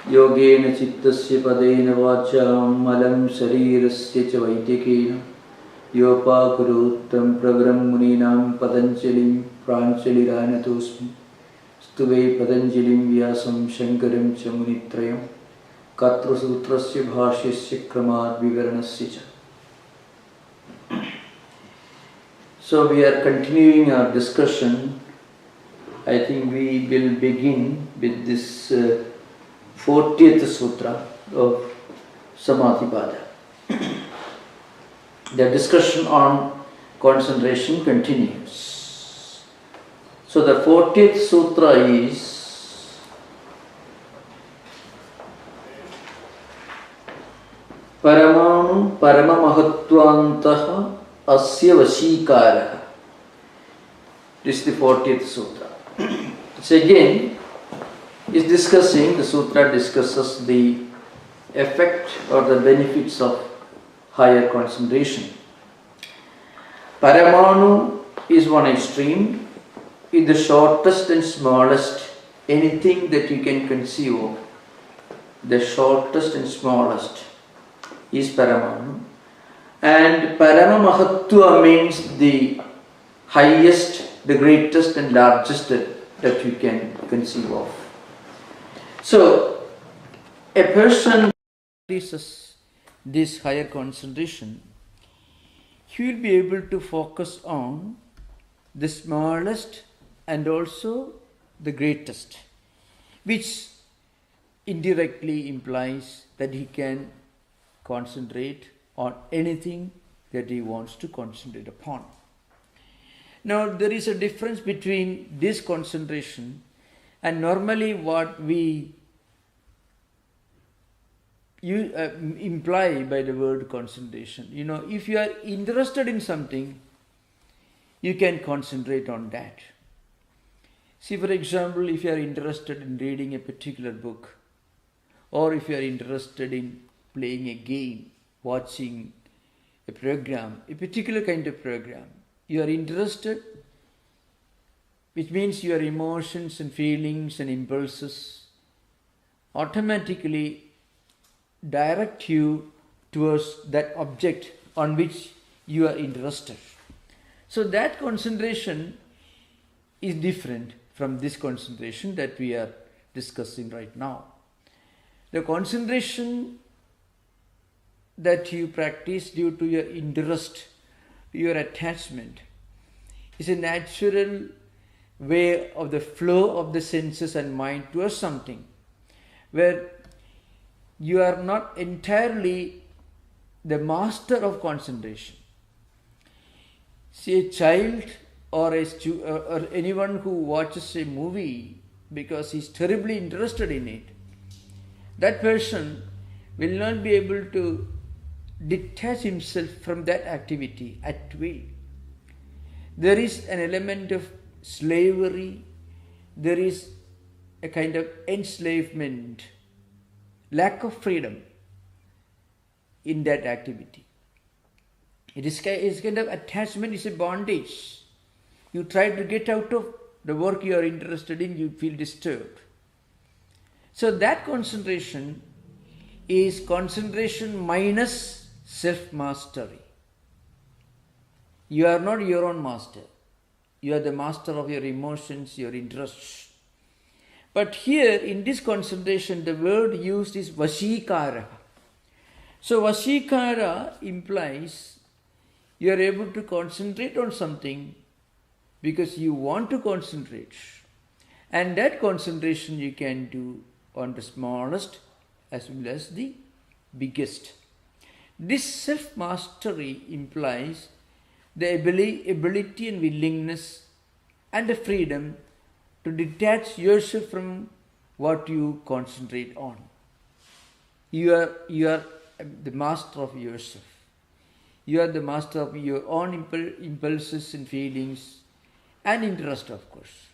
Yogena Chittasya Padena Vacham Malam Sharirasya Cha Vaidyakena Yopakuruttam Pravaram Muninam Patanjalim Pranchaliranatosmi Stuve Patanjalim Vyasam Shankaram Cha Munitrayam Katra Sutrasya Bhashyasya Kramat Vivaranasya Cha. So we are continuing our discussion. I think we will begin with this 40th Sutra of Samadhipada. The discussion on concentration continues. So the 40th Sutra is Paramanu Paramamahatvantaha Asya Vashikaraha. This is the 40th Sutra. So again, is discussing, the sutra discusses the effect or the benefits of higher concentration. Paramanu is one extreme, is the shortest and smallest, anything that you can conceive of. The shortest and smallest is Paramanu. And Paramamahatva means the highest, the greatest and largest that you can conceive of. So, a person practices this higher concentration, he will be able to focus on the smallest and also the greatest, which indirectly implies that he can concentrate on anything that he wants to concentrate upon. Now, there is a difference between this concentration and normally what we imply by the word concentration. You know, if you are interested in something, you can concentrate on that. See, for example, if you are interested in reading a particular book, or if you are interested in playing a game, watching a program, a particular kind of program, you are interested, which means your emotions and feelings and impulses automatically direct you towards that object on which you are interested. So that concentration is different from this concentration that we are discussing right now. The concentration that you practice due to your interest, your attachment, is a natural way of the flow of the senses and mind towards something where you are not entirely the master of concentration. See, a child or anyone who watches a movie because he is terribly interested in it, that person will not be able to detach himself from that activity at will. There is an element of slavery, there is a kind of enslavement, lack of freedom in that activity. It is kind of attachment, is a bondage. You try to get out of the work you are interested in, you feel disturbed. So that concentration is concentration minus self-mastery. You are not your own master. You are the master of your emotions, your interests. But here in this concentration, the word used is vashikara. So vashikara implies you are able to concentrate on something because you want to concentrate. And that concentration you can do on the smallest as well as the biggest. This self-mastery implies the ability and willingness and the freedom to detach yourself from what you concentrate on. You are the master of yourself. You are the master of your own impulses and feelings and interest, of course.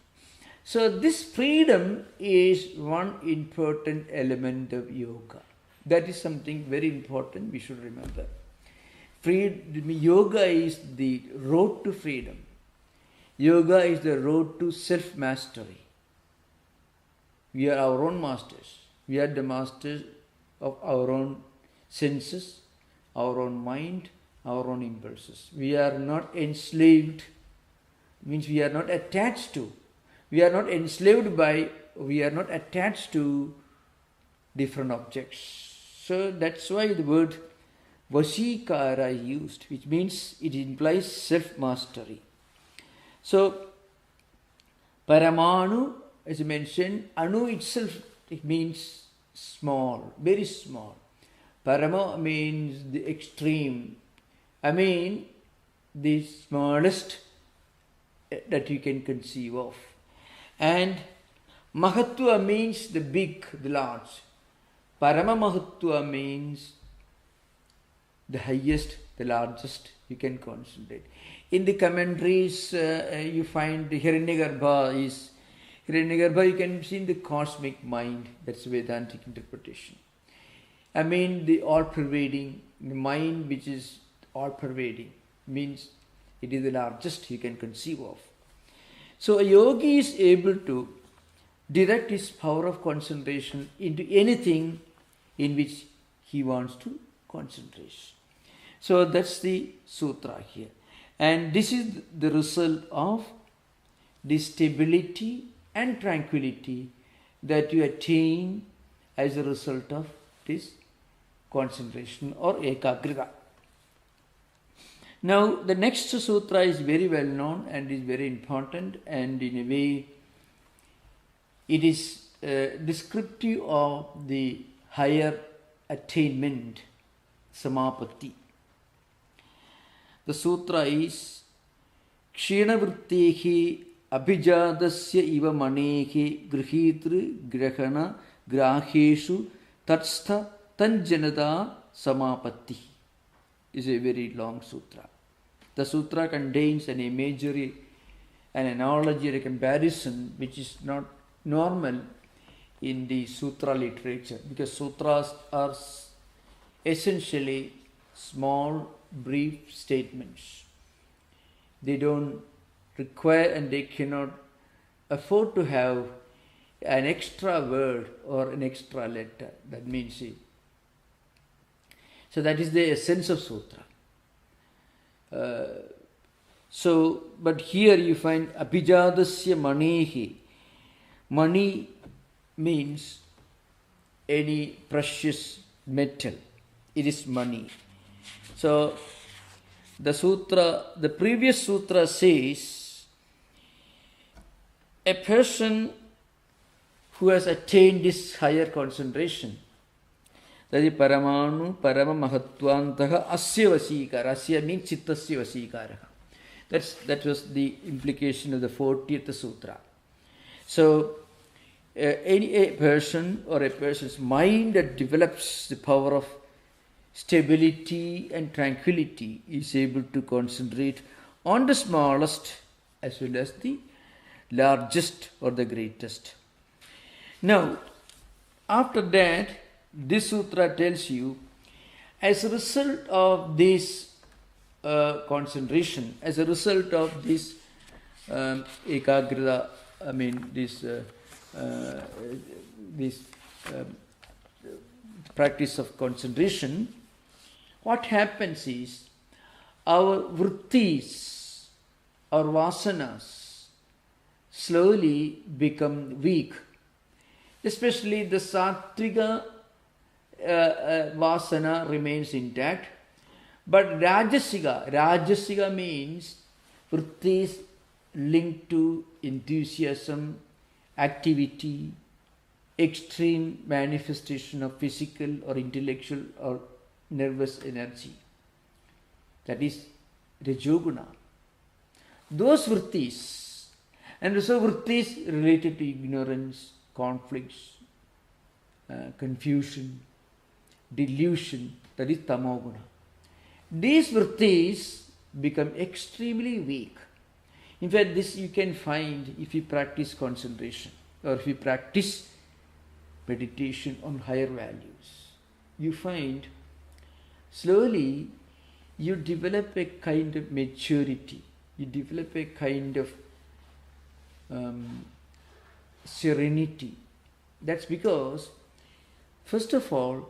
So this freedom is one important element of yoga. That is something very important we should remember. Yoga is the road to freedom. Yoga is the road to self-mastery. We are our own masters. We are the masters of our own senses, our own mind, our own impulses. We are not enslaved, means we are not attached to. We are not enslaved by, we are not attached to different objects. So that's why the word Vashikara is used, which means it implies self-mastery. So, Paramanu, as I mentioned, Anu itself, it means small, very small. Parama means the extreme. I mean, the smallest that you can conceive of. And Mahatva means the big, the large. Parama Mahatva means the highest, the largest you can concentrate. In the commentaries, you find the Hiranyagarbha is, Hiranyagarbha you can see in the cosmic mind, that's Vedantic interpretation. I mean the all-pervading, the mind which is all-pervading, means it is the largest you can conceive of. So a yogi is able to direct his power of concentration into anything in which he wants to concentrate. So that's the sutra here. And this is the result of the stability and tranquility that you attain as a result of this concentration or ekagrita. Now the next sutra is very well known and is very important, and in a way it is descriptive of the higher attainment, samapatti. The sutra is Kshinavrittehi abhijadasya iva manehi grihitri grahana graheshu tatstha tanjanada samapatti. Is a very long sutra. The sutra contains an imagery, an analogy, a comparison which is not normal in the sutra literature, because sutras are essentially small, brief statements. They don't require and they cannot afford to have an extra word or an extra letter. That means it. So that is the essence of sutra. But here you find abhijadasya manehi. Money means any precious metal. It is money. So the previous sutra says a person who has attained this higher concentration, that is paramanu parama mahatvantaha asya vasikara. Asya means chittasya vasikara. That was the implication of the 40th sutra. So a person or a person's mind that develops the power of stability and tranquility is able to concentrate on the smallest as well as the largest or the greatest. Now, after that, this sutra tells you, as a result of this concentration, as a result of this ekagrita, this practice of concentration, what happens is our vrittis, our vasanas, slowly become weak. Especially the sattvika vasana remains intact, but rajasiga means vrittis linked to enthusiasm, activity, extreme manifestation of physical or intellectual or nervous energy. That is Rajoguna. Those vrittis, and also vrittis related to ignorance, conflicts, confusion, delusion, that is Tamoguna. These vrittis become extremely weak. In fact, this you can find if you practice concentration or if you practice meditation on higher values. You find slowly you develop a kind of maturity, you develop a kind of serenity. That's because First of all,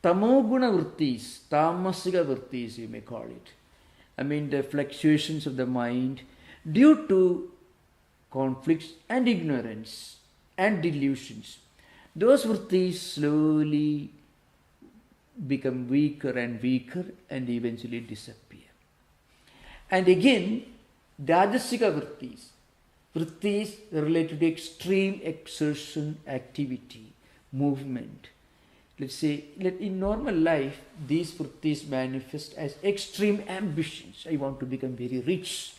tamoguna vrittis, tamasika vrittis you may call it. I mean the fluctuations of the mind due to conflicts and ignorance and delusions. Those vrittis slowly become weaker and weaker and eventually disappear. And again, rajasika vrittis related to extreme exertion, activity, movement. Let's say, in normal life, these vrittis manifest as extreme ambitions. I want to become very rich.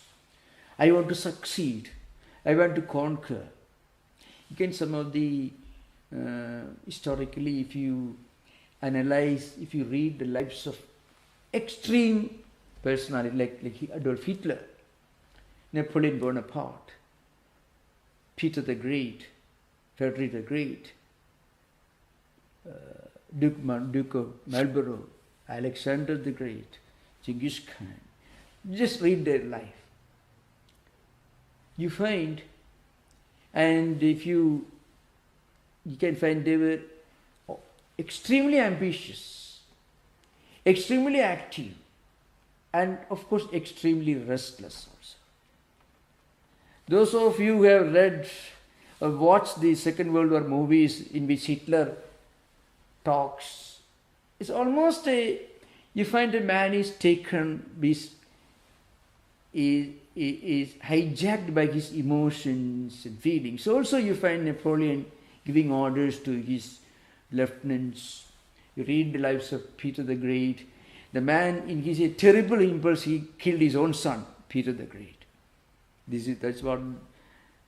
I want to succeed. I want to conquer. Again, some of the, historically, if you analyze, if you read the lives of extreme personality like Adolf Hitler, Napoleon Bonaparte, Peter the Great, Frederick the Great, Duke of Marlborough, Alexander the Great, Genghis Khan. Just read their life. You find, and if you can find they were extremely ambitious, extremely active, and of course extremely restless also. Those of you who have read or watched the Second World War movies in which Hitler talks, it's almost you find a man is taken, is hijacked by his emotions and feelings. Also you find Napoleon giving orders to his lieutenants. You read the lives of Peter the Great. The man, in his terrible impulse, he killed his own son, Peter the Great. That's what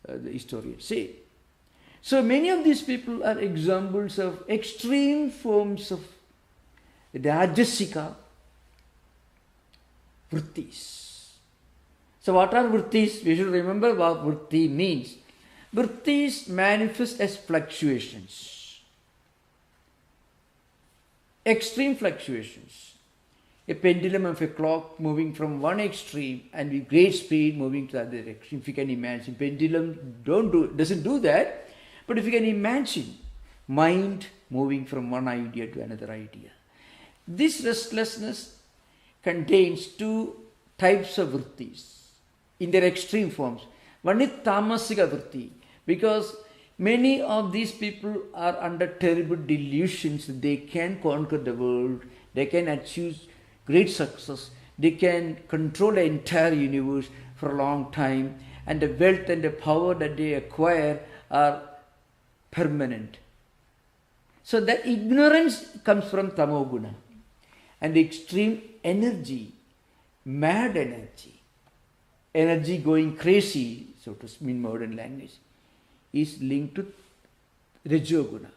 the historians say. So many of these people are examples of extreme forms of rajasika vrittis. So what are vrittis? We should remember what vritti means. Vrittis manifest as fluctuations. Extreme fluctuations. A pendulum of a clock moving from one extreme and with great speed moving to the other extreme. If you can imagine, pendulum doesn't do that. But if you can imagine, mind moving from one idea to another idea. This restlessness contains two types of vrittis in their extreme forms. One is tamasika vritti, because many of these people are under terrible delusions that they can conquer the world, they can achieve great success, they can control the entire universe for a long time, and the wealth and the power that they acquire are permanent. So that ignorance comes from tamoguna, and the extreme energy, mad energy going crazy, so to speak in modern language, is linked to rajoguna.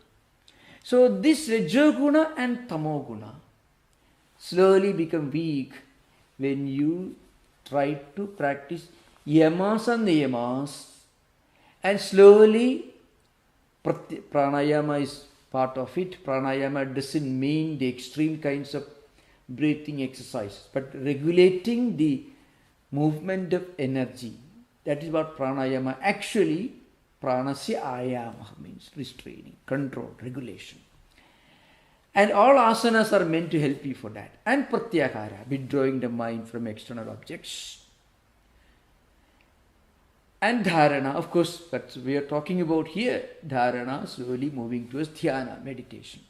So this rajoguna and tamoguna slowly become weak when you try to practice yamas and niyamas, and slowly pranayama is part of it. Pranayama doesn't mean the extreme kinds of breathing exercises, but regulating the movement of energy. That is what pranayama actually, pranasya ayama means restraining, control, regulation. And all asanas are meant to help you for that. And pratyahara, withdrawing the mind from external objects. And dharana, of course, that's we are talking about here. Dharana, slowly moving towards dhyana, meditation.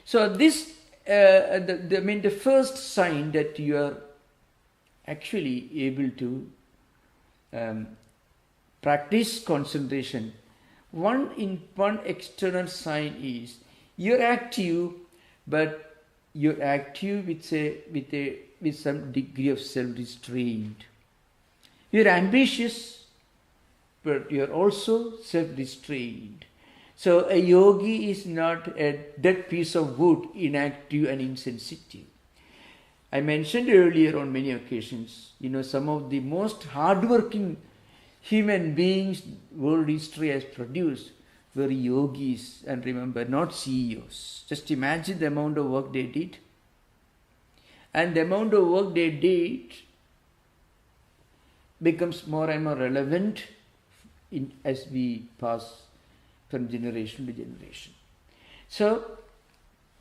So this, the first sign that you are actually able to practice concentration, one external sign is you're active, but you're active with some degree of self-restraint. You're ambitious, but you're also self-restrained. So a yogi is not a dead piece of wood, inactive and insensitive. I mentioned earlier on many occasions, some of the most hardworking human beings world history has produced were yogis, and remember, not CEOs. Just imagine the amount of work they did. And the amount of work they did becomes more and more relevant as we pass from generation to generation. So,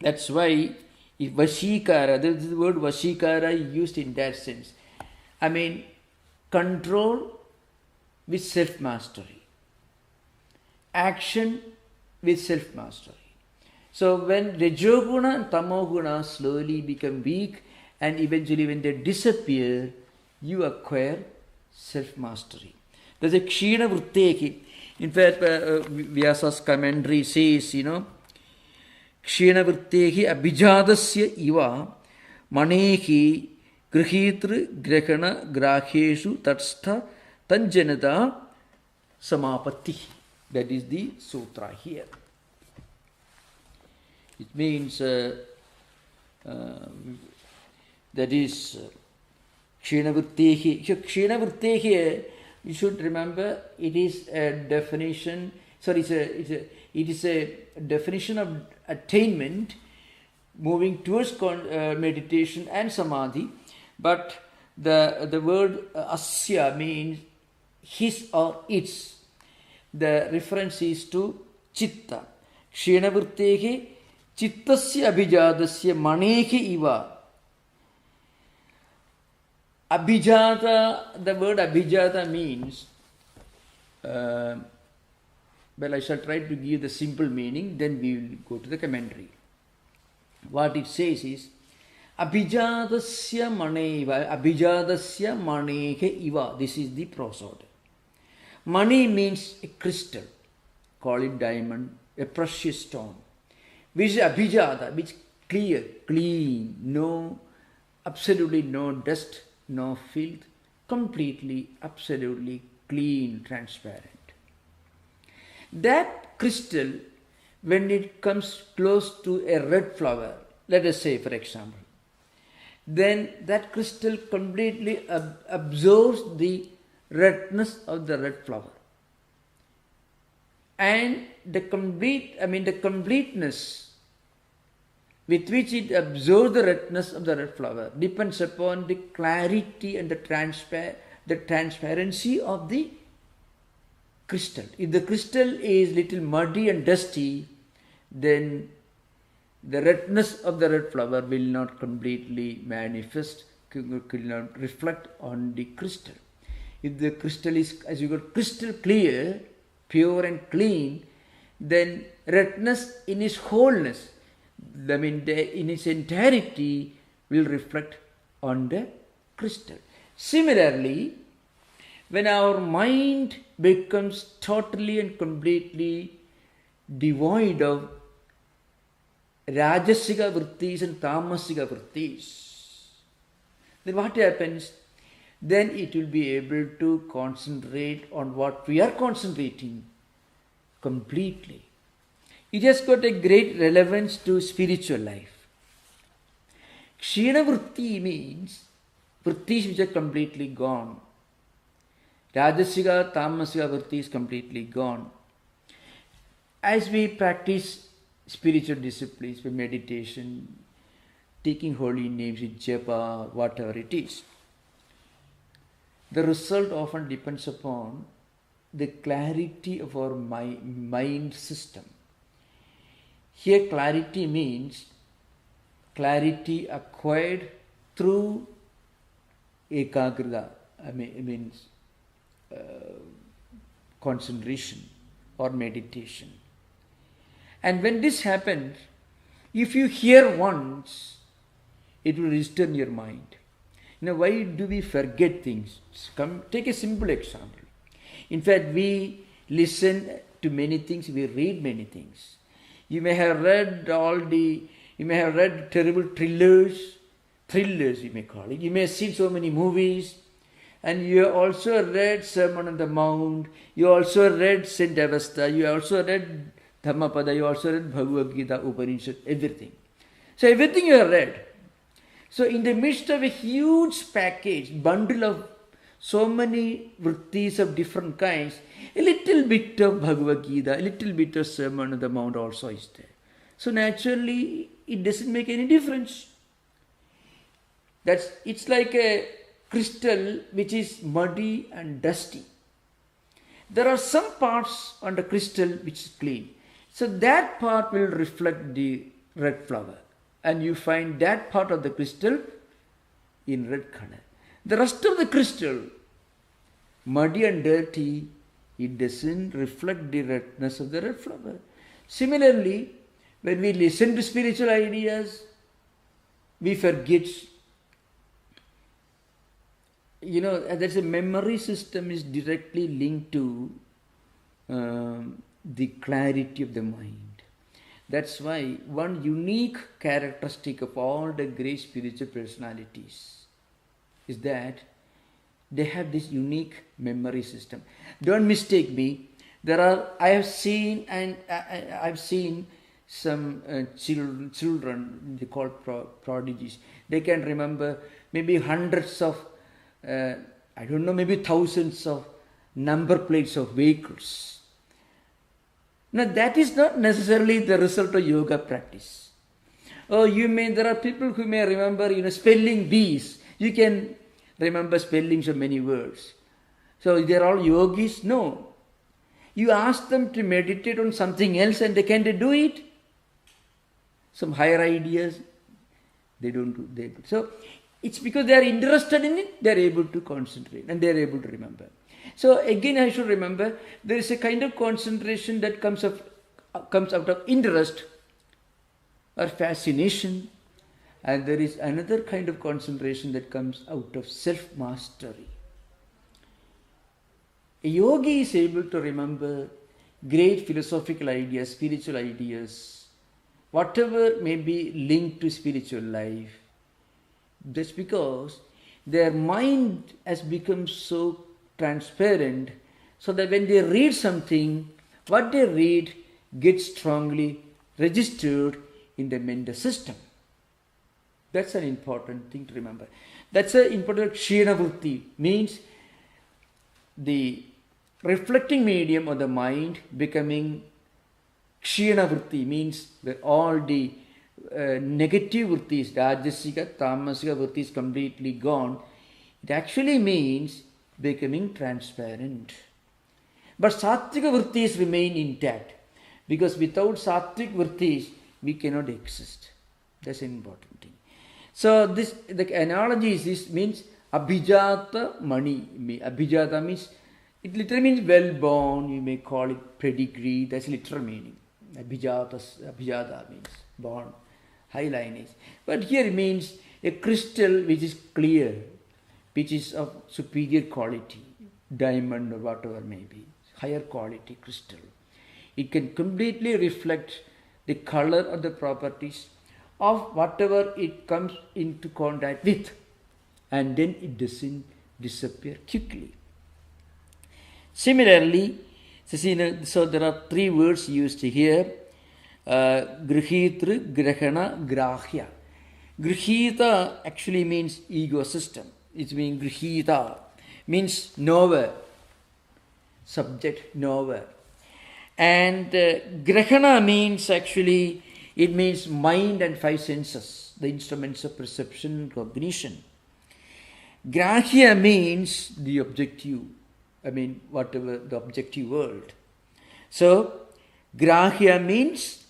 That's why if Vashikara, the word Vashikara is used in that sense. I mean, control with self-mastery. Action with self-mastery. So when Rajoguna and Tamoguna slowly become weak and eventually when they disappear, you acquire self-mastery. There's a Kshina Vritteki. In fact, Vyasa's commentary says, Kshina Vritteki abhijadasya iva manehi grihitru grahana graheshu tatstha tanjanata samapatti. That is the sutra here. It means that is Kshinavrittehi. Kshinavrittehi, you should remember, it is a definition. Sorry, it is a definition of attainment, moving towards meditation and samadhi. But the word asya means his or its. The reference is to chitta. Kshinavrittehi Chittasya abhijadasya manehi iva. Abhijata, the word abhijata means, well, I shall try to give the simple meaning, then we will go to the commentary. What it says is, abhijadasya manehi iva. This is the prosode. Mani means a crystal, call it diamond, a precious stone. Which is abhijata, which clear, clean, no, absolutely no dust, no filth, completely, absolutely clean, transparent. That crystal, when it comes close to a red flower, let us say for example, then that crystal completely absorbs the redness of the red flower. And the completeness with which it absorbs the redness of the red flower depends upon the clarity and the transparency of the crystal. If the crystal is little muddy and dusty, then the redness of the red flower will not completely manifest, will not reflect on the crystal. If the crystal is, as you got crystal clear, pure and clean, then redness in its wholeness, in its entirety, will reflect on the crystal. Similarly, when our mind becomes totally and completely devoid of Rajasika vrittis and Tamasika vrittis, then what happens? Then it will be able to concentrate on what we are concentrating completely. It has got a great relevance to spiritual life. Kshina vritti means vrittis which are completely gone. Rajasika, Tamasika vritti is completely gone. As we practice spiritual disciplines, for meditation, taking holy names, japa, whatever it is, the result often depends upon the clarity of our mind system. Here clarity means clarity acquired through ekagrita, means concentration or meditation. And when this happens, if you hear once, it will register in your mind. Why do we forget things? Take a simple example. In fact, we listen to many things, we read many things. You may have read terrible thrillers you may call it. You may have seen so many movies, and you have also read Sermon on the Mount, you also read Saint Avesta, you also read Dhammapada, you also read Bhagavad Gita, Upanishad, everything. So everything you have read. So in the midst of a huge package, bundle of so many vrittis of different kinds, a little bit of Bhagavad Gita, a little bit of Sermon on the Mount also is there. So naturally, it doesn't make any difference. It's like a crystal which is muddy and dusty. There are some parts on the crystal which is clean. So that part will reflect the red flower. And you find that part of the crystal in red color. The rest of the crystal, muddy and dirty, it doesn't reflect the redness of the red flower. Similarly, when we listen to spiritual ideas, we forget. There's a memory system is directly linked to the clarity of the mind. That's why one unique characteristic of all the great spiritual personalities is that they have this unique memory system. Don't mistake me. I've seen some children, they call prodigies. They can remember maybe hundreds of, maybe thousands of number plates of vehicles. Now that is not necessarily the result of yoga practice. There are people who may remember, spelling bees. You can remember spellings of many words. So they're all yogis? No. You ask them to meditate on something else and can they do it? Some higher ideas, they don't do it. So it's because they are interested in it, they are able to concentrate and they are able to remember. So again I should remember, there is a kind of concentration that comes out of interest or fascination, and there is another kind of concentration that comes out of self-mastery. A yogi is able to remember great philosophical ideas, spiritual ideas, whatever may be linked to spiritual life. That's because their mind has become so transparent, so that when they read something, what they read gets strongly registered in the mental system. That's an important thing to remember. That's an important kshina vritti, means the reflecting medium of the mind becoming kshina vritti, means that all the negative vrittis, rajasika, tamasika vrittis completely gone. It actually means becoming transparent. But sattvic vrittis remain intact, because without sattvic vrittis we cannot exist. That's an important thing. So the analogy is this, means abhijata mani. Abhijata means, it literally means well born, you may call it pedigree, that's literal meaning. Abhijata means born, high lineage. But here it means a crystal which is clear, which is of superior quality, diamond or whatever may be, higher quality crystal. It can completely reflect the color or the properties of whatever it comes into contact with, and then it doesn't disappear quickly. Similarly, so there are three words used here, grihitru, grahana, grahya. Grihita actually means ecosystem. It means grihita, means knower, subject, knower. And grahana means actually, it means mind and five senses, the instruments of perception and cognition. Grahya means the objective, whatever the objective world. So, grahya means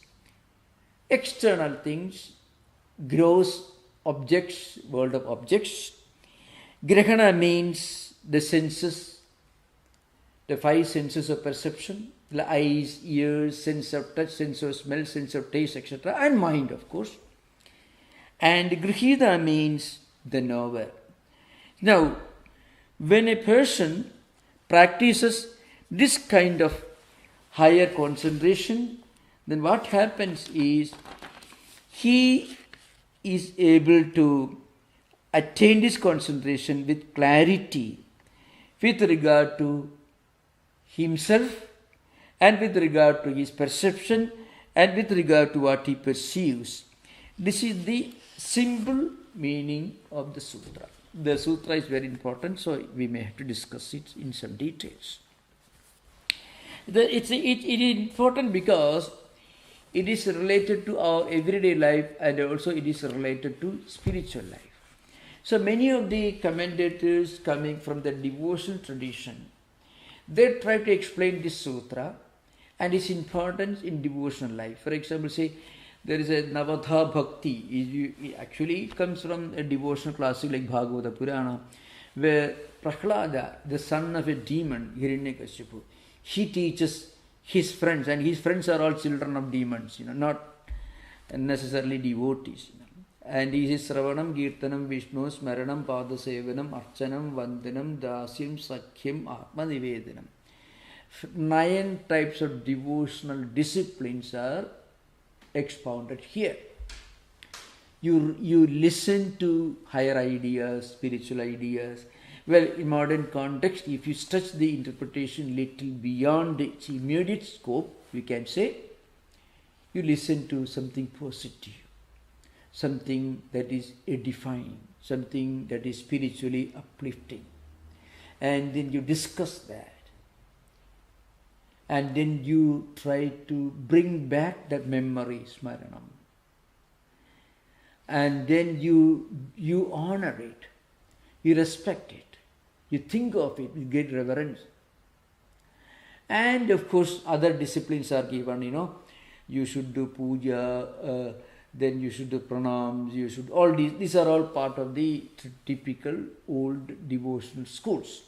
external things, gross objects, world of objects. Grahana means the senses, the five senses of perception, the eyes, ears, sense of touch, sense of smell, sense of taste, etc. and mind, of course. And grihita means the knower. Now, when a person practices this kind of higher concentration, then what happens is he is able to attain this concentration with clarity with regard to himself and with regard to his perception and with regard to what he perceives. This is the simple meaning of the sutra. The sutra is very important, so we may have to discuss it in some details. It is important because it is related to our everyday life and also it is related to spiritual life. So many of the commentators coming from the devotional tradition, they try to explain this sutra and its importance in devotional life. For example, say, There is a Navadha Bhakti. Actually, it comes from a devotional classic like Bhagavata Purana, where Prahlada, the son of a demon, Hiranyakashipu, he teaches his friends, and his friends are all children of demons, not necessarily devotees. And he is Sravanam, Kirtanam, Vishnu, Smaranam, Padasevanam, Archanam, Vandanam, Dasyam, Sakhyam, Atma Nivedanam. 9 types of devotional disciplines are expounded here. You listen to higher ideas, spiritual ideas. Well, in modern context, if you stretch the interpretation little beyond its immediate scope, we can say you listen to something positive, something that is edifying, something that is spiritually uplifting. And then you discuss that. And then you try to bring back that memory, smaranam. And then you honor it, you respect it, you think of it with great reverence. And of course, other disciplines are given, you should do puja, then you should do pranams, you should, all these are all part of the typical old devotional schools.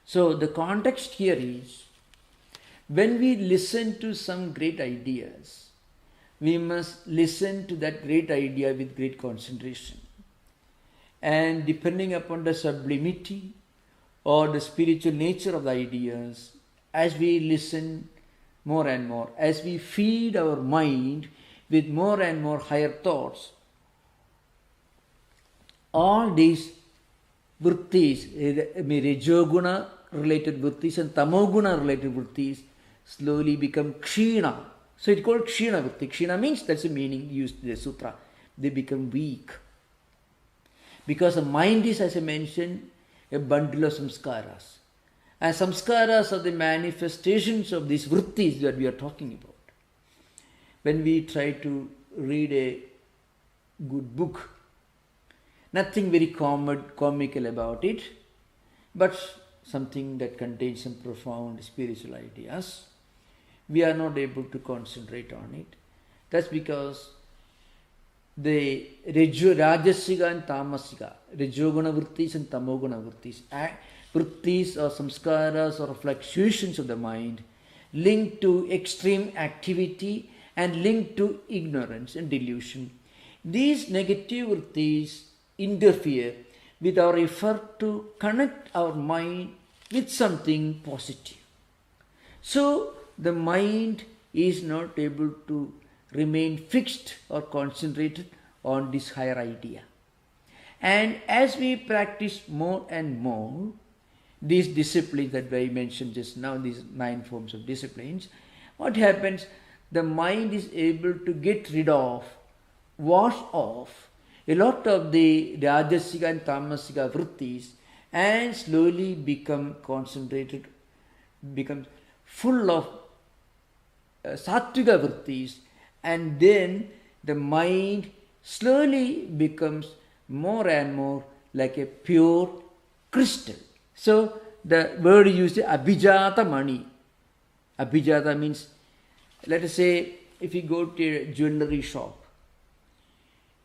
So the context here is, when we listen to some great ideas, we must listen to that great idea with great concentration. And depending upon the sublimity or the spiritual nature of the ideas, as we listen more and more, as we feed our mind with more and more higher thoughts, all these vrittis, Rajoguna related vrittis and Tamoguna related vrittis, slowly become kshina. So it's called kshina vritti. Kshina means, that's the meaning used in the sutra. They become weak. Because the mind is, as I mentioned, a bundle of samskaras. And samskaras are the manifestations of these vrittis that we are talking about. When we try to read a good book, nothing very comical about it, but something that contains some profound spiritual ideas, we are not able to concentrate on it. That's because the Rajasiga and Tamasiga, Rajoguna vrittis and Tamoguna vrittis, vrittis or samskaras or fluctuations of the mind linked to extreme activity and linked to ignorance and delusion. These negative vrittis interfere with our effort to connect our mind with something positive. So the mind is not able to remain fixed or concentrated on this higher idea. And as we practice more and more these disciplines that I mentioned just now, these 9 forms of disciplines, what happens? The mind is able to get rid of, wash off a lot of the Rajasiga and Tamasiga vrittis and slowly become concentrated, become full of Sattvika vrittis, and then the mind slowly becomes more and more like a pure crystal. So the word used is Abhijata Mani. Abhijata means, let us say, if you go to a jewelry shop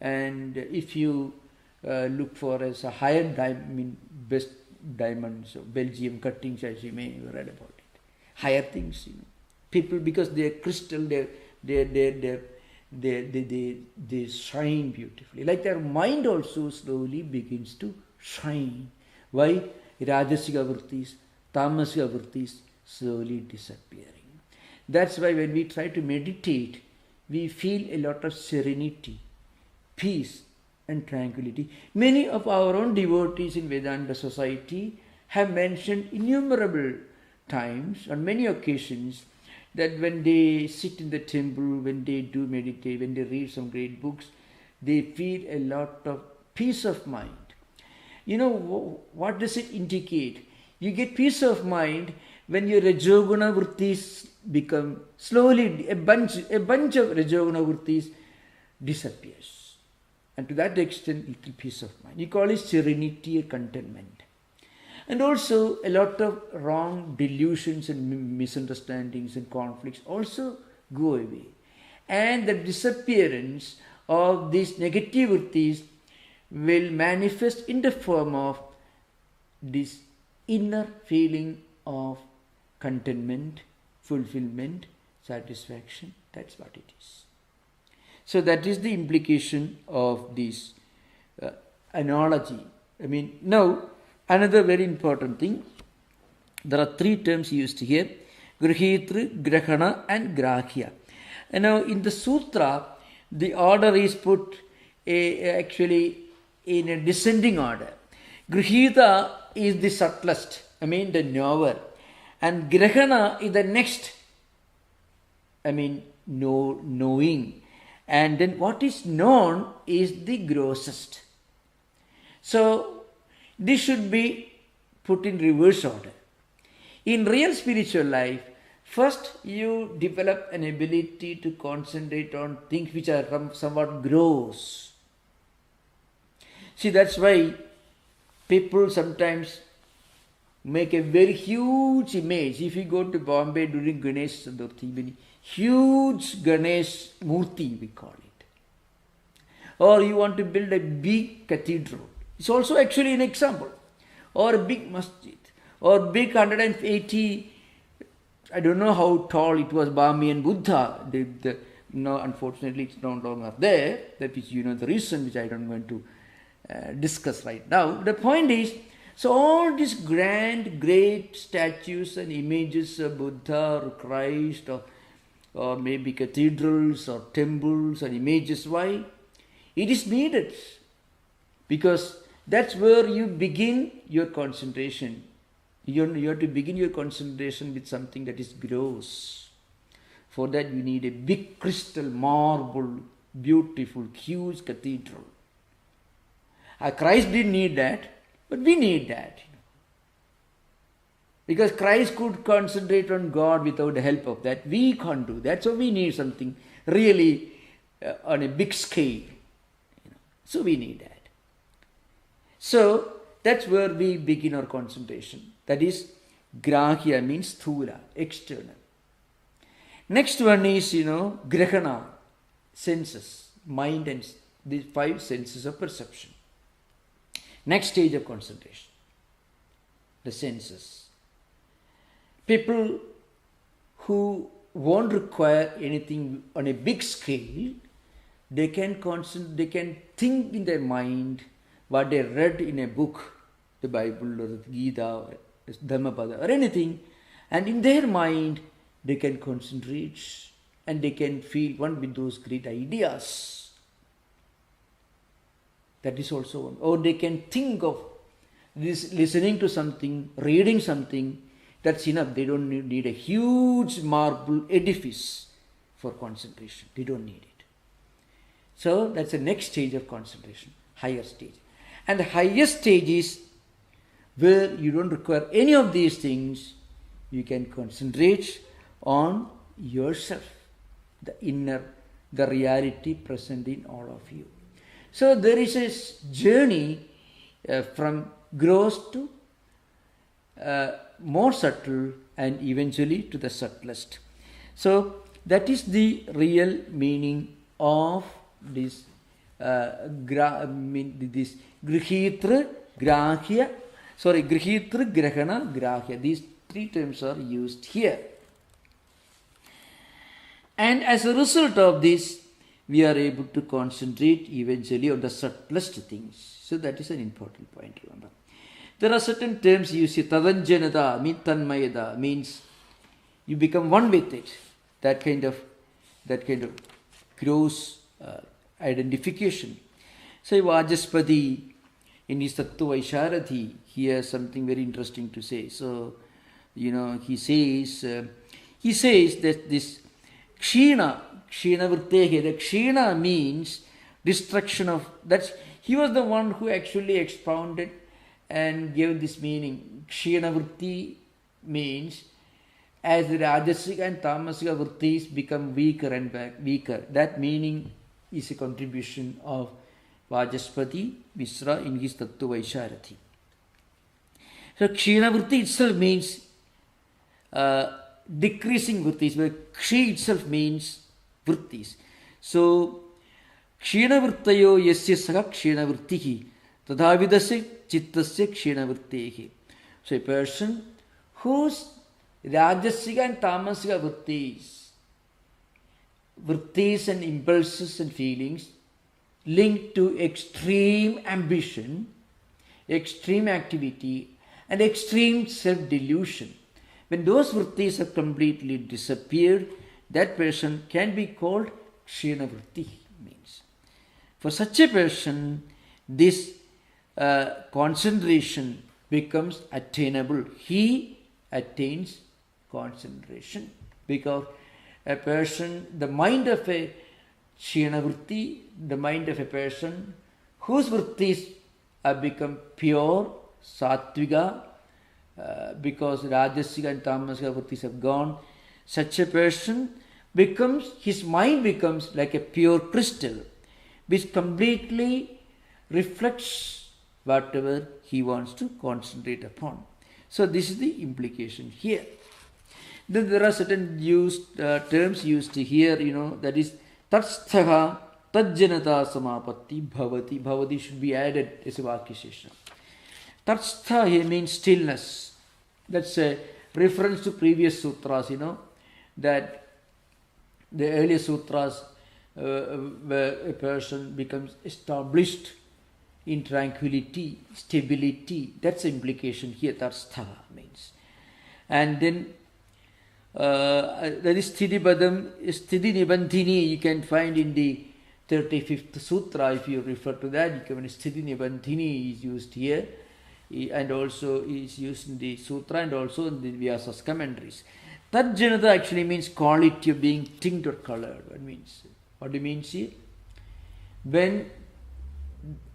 and if you look for a higher diamond, best diamonds, so Belgium cuttings, as you may have read about it, higher things, people, because they are crystal, they shine beautifully. Like their mind also slowly begins to shine. Why? Rajasiga vrittis, Tamasiga vrittis slowly disappearing. That's why when we try to meditate, we feel a lot of serenity, peace and tranquility. Many of our own devotees in Vedanta society have mentioned innumerable times, on many occasions, that when they sit in the temple, when they do meditate, when they read some great books, they feel a lot of peace of mind. What does it indicate? You get peace of mind when your Rajoguna vrittis become slowly, a bunch of Rajoguna vrittis disappears. And to that extent, little peace of mind. You call it serenity or contentment. And also a lot of wrong delusions and misunderstandings and conflicts also go away. and the disappearance of these negative vrittis will manifest in the form of this inner feeling of contentment, fulfillment, satisfaction. That's what it is. So that is the implication of this analogy. Now another very important thing, there are three terms used here: grihitru, grahana and grahya. And now in the sutra, the order is put actually in a descending order. Grihita is the subtlest, the knower, and grahana is the next, knowing, and then what is known is the grossest. So this should be put in reverse order. In real spiritual life, first you develop an ability to concentrate on things which are somewhat gross. See, that's why people sometimes make a very huge image. If you go to Bombay during Ganesh Chaturthi, huge Ganesh Murti we call it. Or you want to build a big cathedral. It's also actually an example. Or a big masjid. Or big 180, I don't know how tall it was, Bahamian Buddha. Unfortunately it's no longer there. That is, the reason which I don't want to discuss right now. The point is, so all these grand, great statues and images of Buddha or Christ or maybe cathedrals or temples and images, why? It is needed. Because that's where you begin your concentration. You have to begin your concentration with something that is gross. For that you need a big crystal, marble, beautiful, huge cathedral. Christ didn't need that, but we need that. Because Christ could concentrate on God without the help of that. We can't do that. So we need something really on a big scale. So we need that. So that's where we begin our concentration. That is, grahya means sthula, external. Next one is, grahana, senses, mind and the 5 senses of perception. Next stage of concentration, the senses. People who won't require anything on a big scale, they can think in their mind what they read in a book, the Bible or the Gita or Dhammapada or anything, and in their mind they can concentrate and they can feel one with those great ideas. That is also one. Or they can think of this, listening to something, reading something, that's enough. They don't need a huge marble edifice for concentration. They don't need it. So that's the next stage of concentration, higher stage. And the highest stage is where you don't require any of these things. You can concentrate on yourself, the inner, the reality present in all of you. So there is a journey from gross to more subtle and eventually to the subtlest. So that is the real meaning of this this grihitra, grahya, grihitra, grahana, grahya. These 3 terms are used here. And as a result of this, we are able to concentrate eventually on the subtlest things. So that is an important point, remember. There are certain terms you see, tadanjanada, tanmayada, means you become one with it. That kind of gross identification. So Vajaspati, in his Tattwamayananda, he has something very interesting to say. So, he says that this kshina vrittehe, the kshina means destruction of, he was the one who actually expounded and gave this meaning. Kshina vritti means as the rajasic and tamasic vrittis become weaker and weaker. That meaning is a contribution of Vajaspati Misra in his Tattwamayananda. So kshina vritti itself means decreasing vrittis, but kshi itself means vrittis. So, Kshinavrittayo yasya saha kshinavrittihi tadhavidasya chittasya kshinavrittehi. So, a person whose rajasiga and tamasiga vrittis and impulses and feelings linked to extreme ambition, extreme activity, and extreme self-delusion. When those vrittis have completely disappeared, that person can be called kshinavritti. Means for such a person, this concentration becomes attainable. He attains concentration because a person, the mind of a kshinavritti, the mind of a person whose vrittis have become pure, sattviga, because rajasiga and tamasiga vrittis have gone, such a person his mind becomes like a pure crystal, which completely reflects whatever he wants to concentrate upon. So this is the implication here. Then there are certain terms used here, that is tatsthaha tajjanata samapatti bhavati. Bhavati should be added as a vakyashesha. Tatstha here means stillness. That's a reference to previous sutras, that the earlier sutras where a person becomes established in tranquility, stability. That's the implication here, tatstha means. And then that is Sthiti Nibandhini, you can find in the 35th Sutra. If you refer to that, you can find Sthiti Nibandhini is used here, and also is used in the Sutra and also in the Vyasa's commentaries. Tajjanata actually means quality of being tinged or colored. What do you mean here? When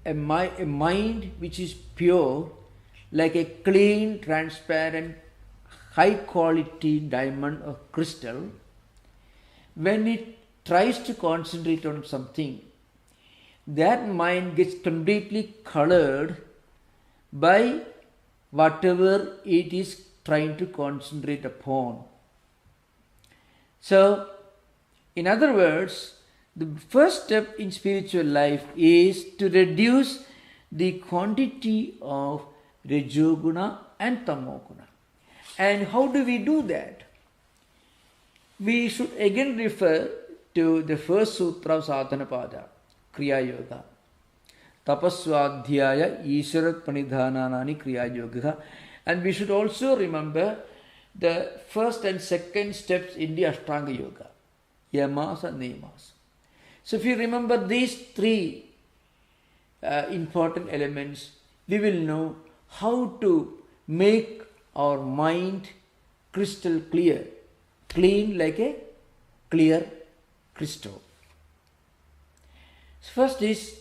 a mind which is pure, like a clean, transparent, high quality diamond or crystal, when it tries to concentrate on something, that mind gets completely colored by whatever it is trying to concentrate upon. So, in other words, the first step in spiritual life is to reduce the quantity of Rajoguna and Tamoguna. And how do we do that? We should again refer to the first sutra of Sadhanapada, Kriya Yoga. Tapaswadhyaya Isharat Panidhananani Kriya Yoga. And we should also remember the first and second steps in the Ashtanga Yoga, Yamas and Niyamas. So if you remember these three important elements, we will know how to make our mind crystal clear, clean like a clear crystal. First is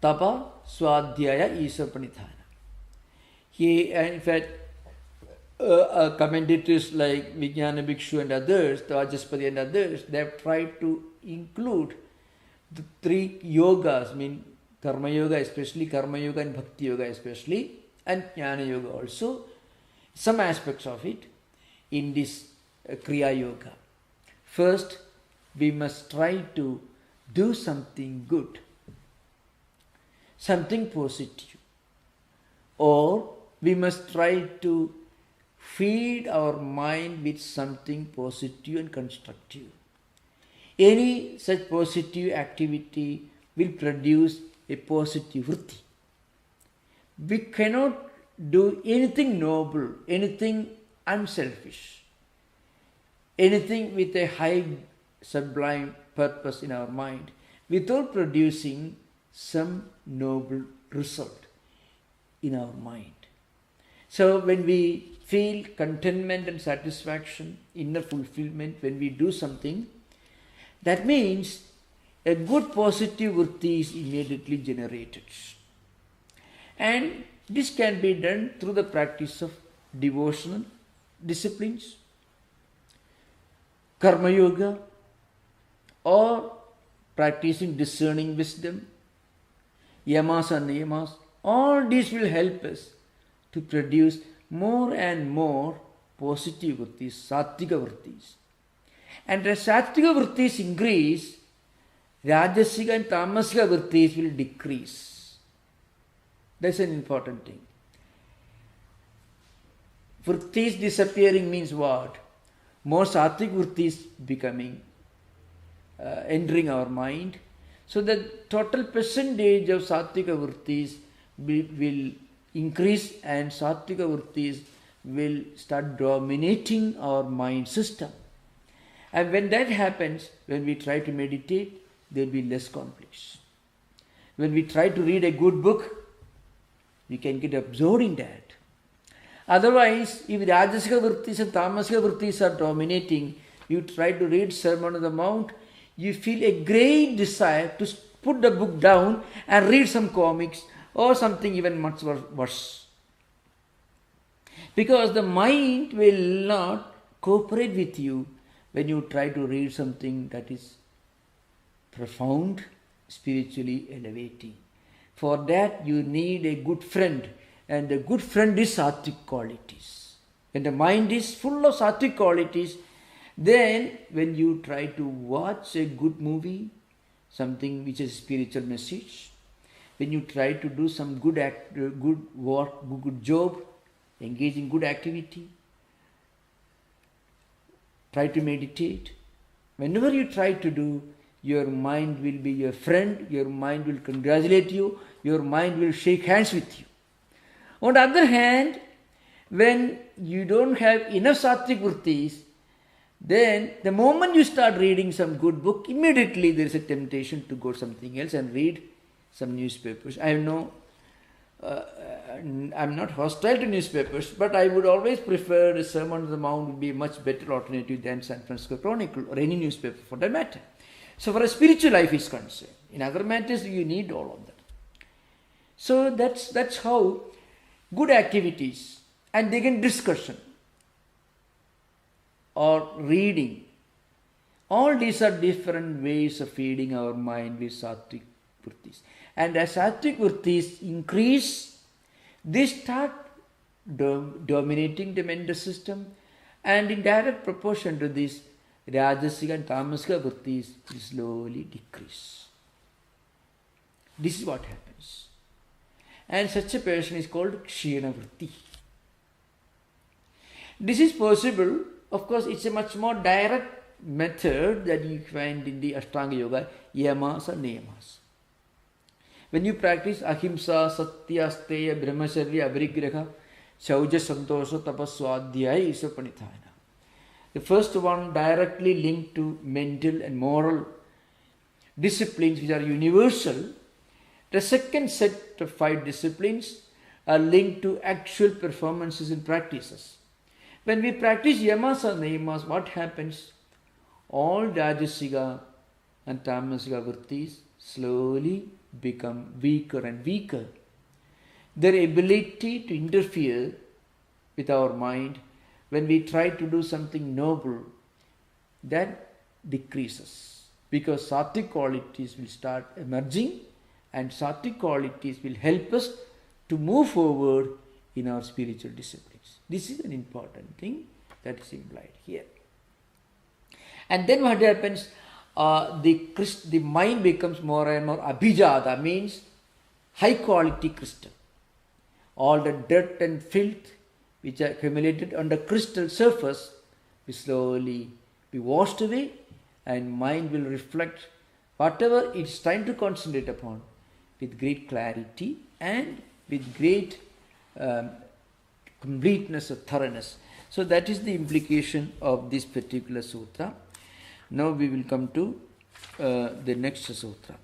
Tapa Swadhyaya Isha Pranidhana. In fact, commentators like Vijnana Bhikshu and others, Vajaspati and others, they have tried to include the three yogas, Karma Yoga especially, Karma Yoga and Bhakti Yoga especially, and Jnana Yoga also, some aspects of it in this Kriya Yoga. First, we must try to do something good, something positive, or we must try to feed our mind with something positive and constructive. Any such positive activity will produce a positive vritti. We cannot do anything noble, anything unselfish, anything with a high sublime purpose in our mind without producing some noble result in our mind. So when we feel contentment and satisfaction, inner fulfillment when we do something, that means a good positive vritti is immediately generated. And this can be done through the practice of devotional disciplines, Karma Yoga, or practicing discerning wisdom, Yamas and Niyamas. All these will help us to produce more and more positive vrittis, sattvika vrittis. And as Sattvika vrittis increase, Rajasiga and Tamasika vrittis will decrease. That's an important thing. Vrittis disappearing means what? More Sattvic vrittis becoming, entering our mind. So the total percentage of Sattvika vrittis will increase, and Sattvika vrittis will start dominating our mind system. And when that happens, when we try to meditate, there will be less conflicts. When we try to read a good book, we can get absorbed in that. Otherwise, if Rajasiga vrittis and Tamasika vrittis are dominating, you try to read Sermon on the Mount, you feel a great desire to put the book down and read some comics or something even much worse. Because the mind will not cooperate with you when you try to read something that is profound, spiritually elevating. For that you need a good friend, and the good friend is Sattvic qualities. When the mind is full of Sattvic qualities, then when you try to watch a good movie, something which is a spiritual message, when you try to do some good work, good job, engage in good activity, try to meditate. Whenever you try to do, your mind will be your friend, your mind will congratulate you, your mind will shake hands with you. On the other hand, when you don't have enough Sattvic vrittis, then the moment you start reading some good book, immediately there is a temptation to go something else and read some newspapers. I'm not hostile to newspapers, but I would always prefer the Sermon on the Mount would be a much better alternative than San Francisco Chronicle or any newspaper for that matter. So for a spiritual life is concerned. In other matters, you need all of that. So that's how good activities and again discussion or reading, all these are different ways of feeding our mind with Sattvic vrittis. And as Sattvic vrittis increase, they start dominating the mental system, and in direct proportion to this, Rajasiga and Tamasika vrittis will slowly decrease. This is what happens. And such a person is called Kshina vritti. This is possible. Of course, it's a much more direct method that you find in the Ashtanga Yoga, yamas and niyamas. When you practice ahimsa, satya, steya, brahmacharya, avrigraha, shauja, santosha, tapaswadhyaya, isapanithana. The first one directly linked to mental and moral disciplines which are universal. The second set of 5 disciplines are linked to actual performances and practices. When we practice yamas and niyamas, what happens? All Rajasiga and Tamasika vrittis slowly become weaker and weaker. Their ability to interfere with our mind when we try to do something noble, that decreases. Because Sattvic qualities will start emerging, and Sattvic qualities will help us to move forward in our spiritual disciplines. This is an important thing that is implied here. And then what happens? The mind becomes more and more abhijata, means high quality crystal. All the dirt and filth which are accumulated on the crystal surface will slowly be washed away, and mind will reflect whatever it's trying to concentrate upon with great clarity and with great completeness of thoroughness. So that is the implication of this particular sutra. Now we will come to the next sutra.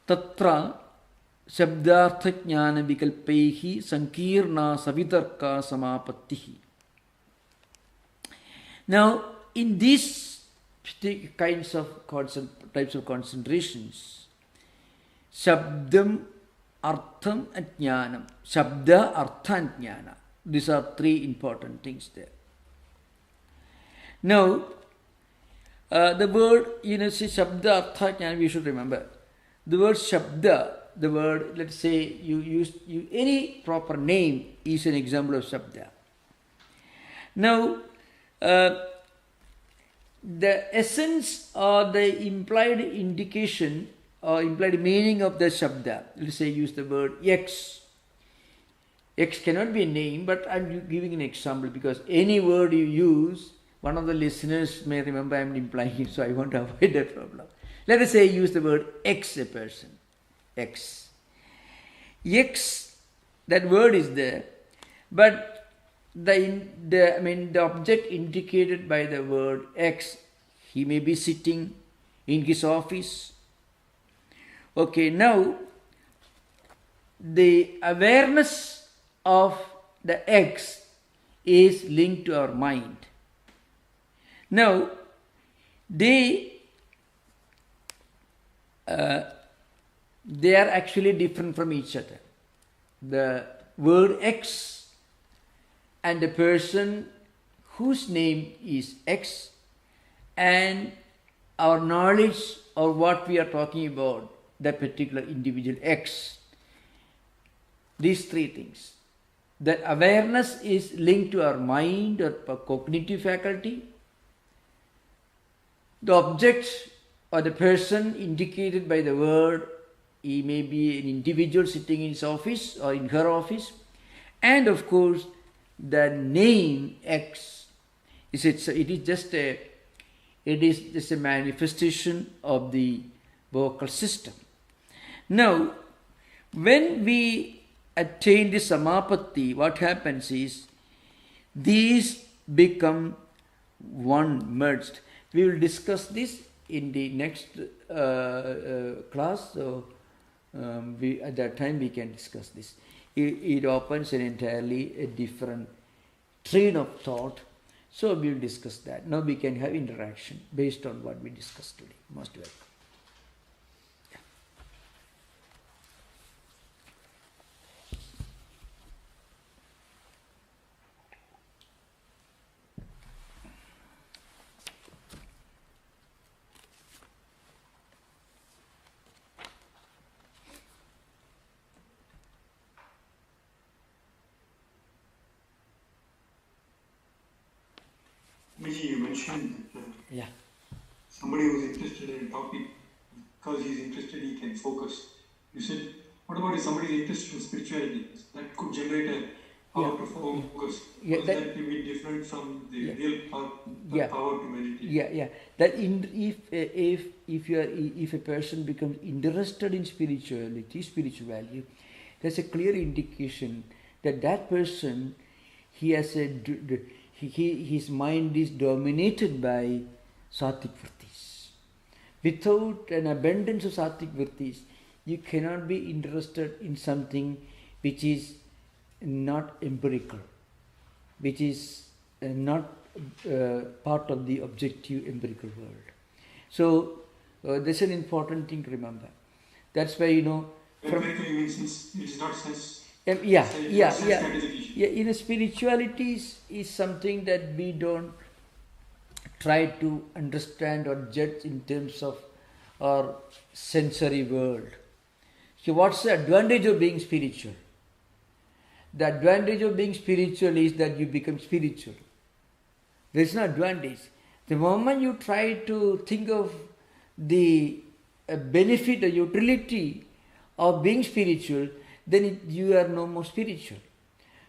Tatra shabdartha jnana vikalpaihi sankirna savitarka samapattihi. Now, in these kinds of types of concentrations, shabdam, artham and jnanam. Shabda, artha and jnana. These are 3 important things there. Now, the word, say shabda, artha, jnana, we should remember. The word shabda the word, let's say you use any proper name is an example of Shabda. Now, the essence or the implied indication or implied meaning of the Shabda, let's say use the word X. X cannot be a name, but I'm giving an example because any word you use, one of the listeners may remember I'm implying it, so I want to avoid that problem. Let us say use the word X, a person. X. X, that word is there, but the object indicated by the word X, he may be sitting in his office. Okay, now the awareness of the X is linked to our mind. Now, they are actually different from each other. The word X and the person whose name is X and our knowledge of what we are talking about, that particular individual X. These three things. The awareness is linked to our mind or cognitive faculty. The object or the person indicated by the word, he may be an individual sitting in his office or in her office, and of course the name X it is just a manifestation of the vocal system. Now, when we attain the samapatti, what happens is these become one, merged. We will discuss this in the next class, so at that time we can discuss this. It opens an entirely a different train of thought, so we will discuss that. Now we can have interaction based on what we discussed today. Most welcome. You mentioned that somebody who's interested in a topic, because he's interested, he can focus. You said, what about if somebody is interested in spirituality? That could generate a power to focus. That may be different from the real power, power to meditate. That if a person becomes interested in spirituality, spiritual value, there's a clear indication that that person, he has his mind is dominated by sattvic vrittis. Without an abundance of sattvic vrittis, you cannot be interested in something which is not empirical, which is not part of the objective empirical world. So that's an important thing to remember. That's why, empirical means it's not sense. Spirituality is something that we don't try to understand or judge in terms of our sensory world. So what's the advantage of being spiritual? The advantage of being spiritual is that you become spiritual. There is no advantage. The moment you try to think of the benefit or utility of being spiritual, then you are no more spiritual.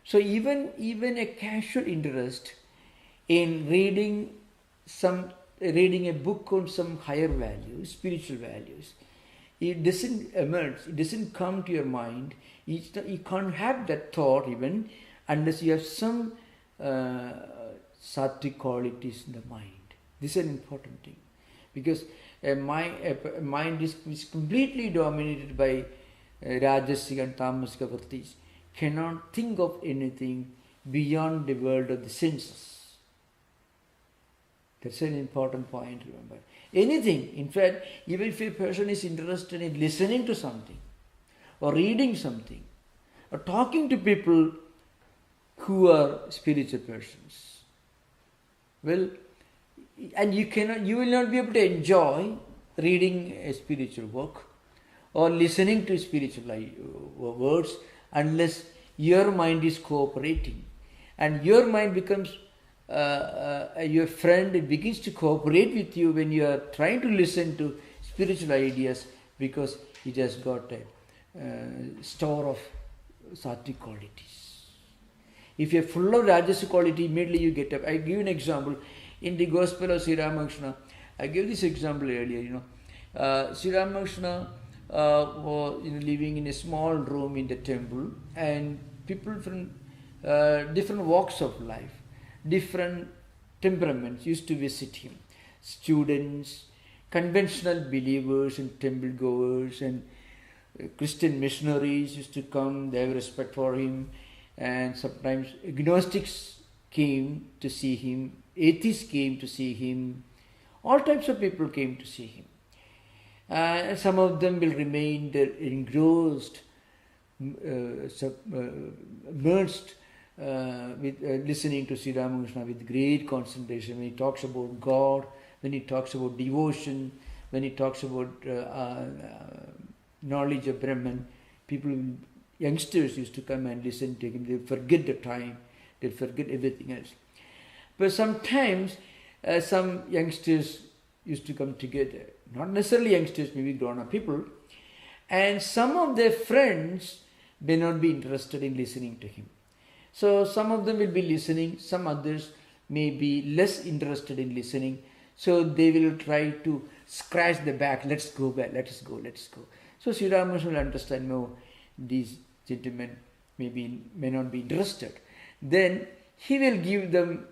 So even a casual interest in reading a book on some higher values, spiritual values, it doesn't emerge, it doesn't come to your mind. You can't have that thought even unless you have some sattvic qualities in the mind. This is an important thing, because a mind is completely dominated by Rajasic and Tamasic vrittis, cannot think of anything beyond the world of the senses. That's an important point, remember. Anything, in fact, even if a person is interested in listening to something, or reading something, or talking to people who are spiritual persons, well, and you will not be able to enjoy reading a spiritual book, or listening to spiritual words unless your mind is cooperating. And your mind becomes your friend. It begins to cooperate with you when you are trying to listen to spiritual ideas, because it has got a store of sattvic qualities. If you are full of rajasic quality, immediately you get up. I give an example. In the Gospel of Sri Ramakrishna, I gave this example earlier, Sri Ramakrishna was living in a small room in the temple, and people from different walks of life, different temperaments used to visit him. Students, conventional believers and temple goers, and Christian missionaries used to come. They have respect for him, and sometimes agnostics came to see him, atheists came to see him, all types of people came to see him. Some of them will remain engrossed, immersed with listening to Sri Ramakrishna with great concentration. When he talks about God, when he talks about devotion, when he talks about knowledge of Brahman, youngsters used to come and listen to him. They forget the time, they forget everything else. But sometimes some youngsters used to come together, not necessarily youngsters, maybe grown-up people, and some of their friends may not be interested in listening to him. So some of them will be listening, some others may be less interested in listening, so they will try to scratch the back, let's go back, let us go. So Sri Ramakrishna will understand, no, these gentlemen may not be interested. Then he will give them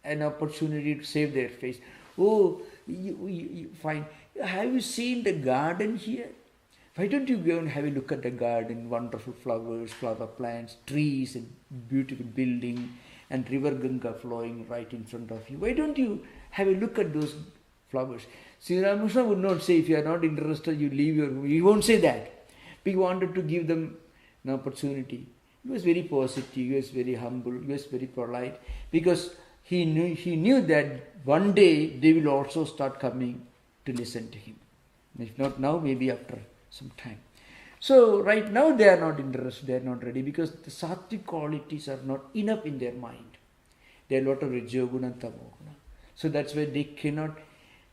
an opportunity to save their face. Oh, you fine. Have you seen the garden here? Why don't you go and have a look at the garden? Wonderful flowers, flower plants, trees, and beautiful building, and river Ganga flowing right in front of you. Why don't you have a look at those flowers? Sri Ramakrishna would not say, if you are not interested, you leave your room. He won't say that. But he wanted to give them an opportunity. He was very positive, he was very humble, he was very polite, because he knew that one day they will also start coming to listen to him. If not now, maybe after some time. So right now they are not interested, they are not ready, because the sattvic qualities are not enough in their mind. There are a lot of rajoguna and tamoguna. So that's why they cannot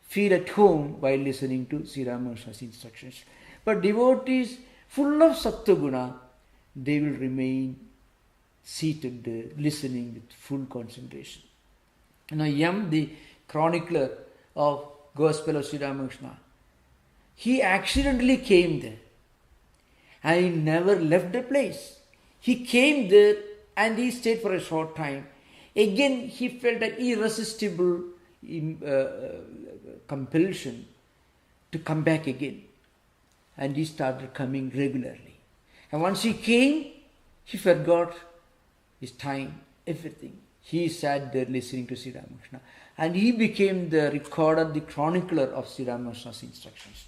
feel at home while listening to Sri Ramakrishna's instructions. But devotees full of sattva-guna, they will remain seated there, listening with full concentration. Now Yam, the chronicler of Gospel of Sri Ramakrishna, he accidentally came there and he never left the place. He came there and he stayed for a short time. Again he felt an irresistible compulsion to come back again, and he started coming regularly. And once he came, he forgot his time, everything. He sat there listening to Sri Ramakrishna, and he became the recorder, the chronicler of Sri Ramakrishna's instructions.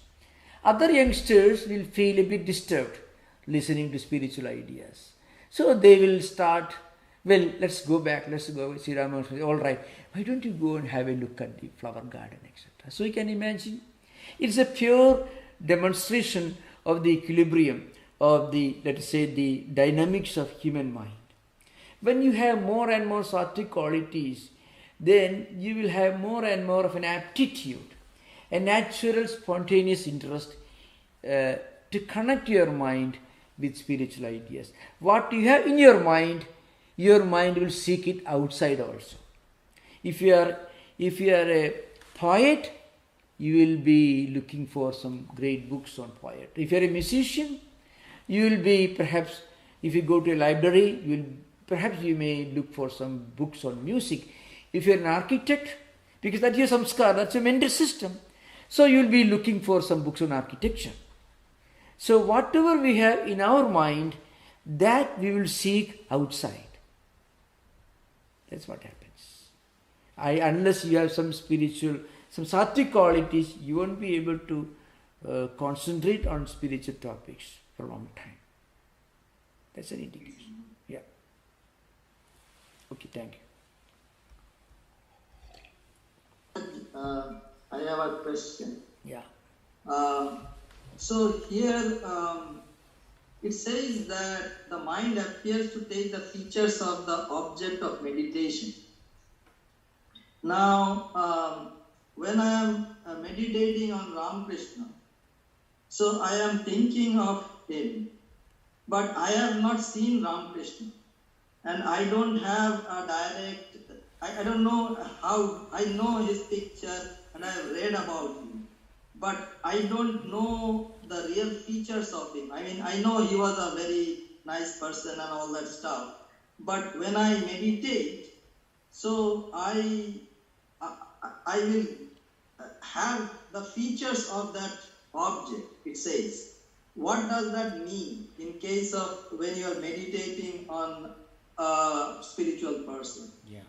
Other youngsters will feel a bit disturbed listening to spiritual ideas. So they will start, well, let's go back, let's go with Sri Ramakrishna. All right, why don't you go and have a look at the flower garden, etc. So you can imagine, it's a pure demonstration of the equilibrium of the, let us say, the dynamics of human mind. When you have more and more sattvic qualities, then you will have more and more of an aptitude, a natural spontaneous interest to connect your mind with spiritual ideas. What you have in your mind will seek it outside also. If you are a poet, you will be looking for some great books on poet. If you are a musician, you will be, perhaps, if you go to a library, you may look for some books on music. If you are an architect, because that's your samskar, that's your mental system, so you will be looking for some books on architecture. So whatever we have in our mind, that we will seek outside. That's what happens. Unless you have some spiritual, some sattvic qualities, you won't be able to concentrate on spiritual topics for a long time. That's an indication. Yeah. Okay, thank you. I have a question. Yeah. So here it says that the mind appears to take the features of the object of meditation. Now, when I am meditating on Ramakrishna, so I am thinking of him, but I have not seen Ramakrishna, and I don't have a direct, I don't know how, I know his picture and I have read about him, but I don't know the real features of him. I mean, I know he was a very nice person and all that stuff, but when I meditate, so I will have the features of that object, it says. What does that mean in case of when you are meditating on a spiritual person? Yeah.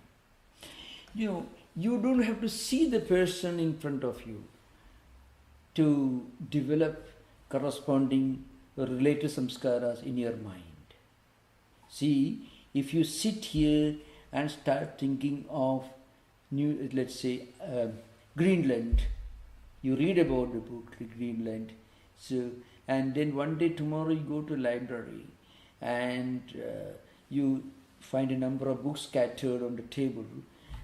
You don't have to see the person in front of you to develop corresponding or related samskaras in your mind. See, if you sit here and start thinking of let's say Greenland, you read about the book Greenland, so and then one day tomorrow you go to library and you find a number of books scattered on the table.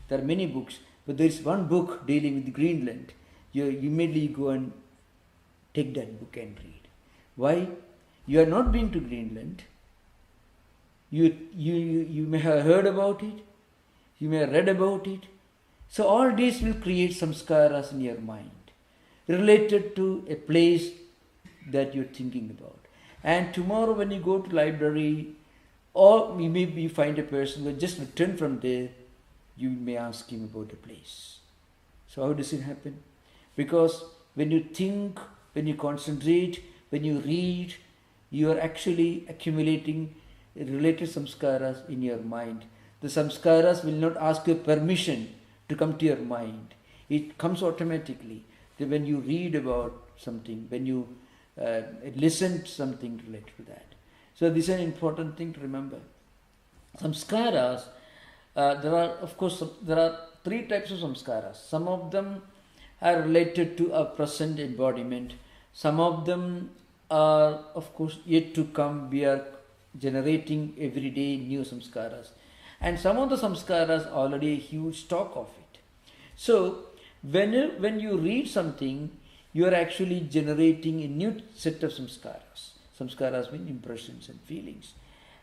There are many books, but there is one book dealing with Greenland. You immediately go and take that book and read. Why? You have not been to Greenland. You may have heard about it. You may have read about it. So all these will create samskaras in your mind related to a place that you're thinking about. And tomorrow when you go to library, or maybe you find a person who just returned from there, you may ask him about the place. So how does it happen? Because when you think, when you concentrate, when you read, you are actually accumulating related samskaras in your mind. The samskaras will not ask you permission to come to your mind. It comes automatically. When you read about something, when you listen to something related to that. So this is an important thing to remember. Samskaras, there are three types of samskaras. Some of them are related to a present embodiment. Some of them are, of course, yet to come. We are generating every day new samskaras. And some of the samskaras already a huge stock of it. So when you read something, you are actually generating a new set of samskaras. Samskaras mean impressions and feelings.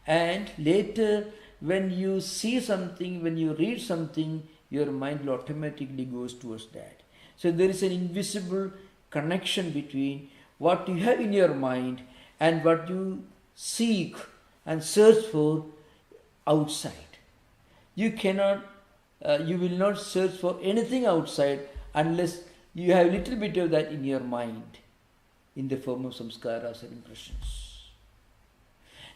And later, when you see something, when you read something, your mind will automatically goes towards that. So there is an invisible connection between what you have in your mind and what you seek and search for outside. You will not search for anything outside unless you have a little bit of that in your mind in the form of samskaras and impressions.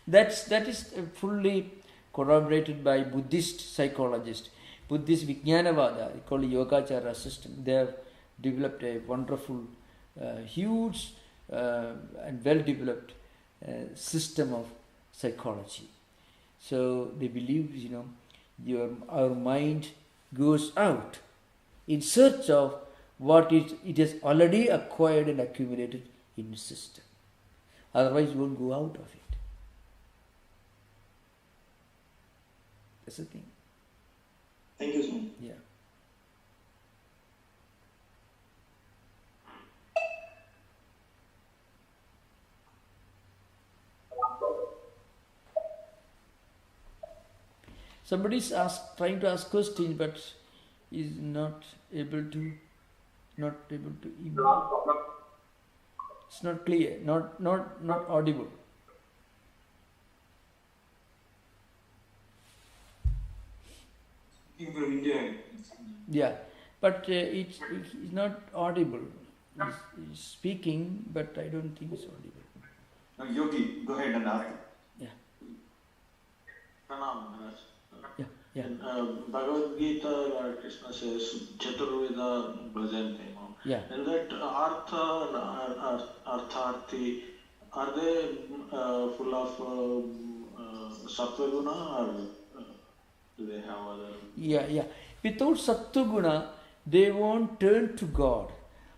That is fully corroborated by Buddhist psychologists. Buddhist Vijnanavada, called Yogacara system. They have developed a wonderful, huge and well-developed system of psychology. So they believe, our mind goes out in search of what it has already acquired and accumulated in the system. Otherwise, you won't go out of it. That's the thing. Thank you, Swami. Yeah. Somebody is trying to ask questions, but is not able to email. It's not clear, not audible. Speaking from India. Yeah, but it's not audible. He's speaking, but I don't think it's audible. No, Yogi, go ahead and ask. Yeah. Pranam. Yeah. In Bhagavad Gita, Krishna says, Chaturveda bhajante. Yeah. And that Artha and Artharthi, are they full of Sattva Guna, or do they have other? Yeah. Without Sattva Guna, they won't turn to God.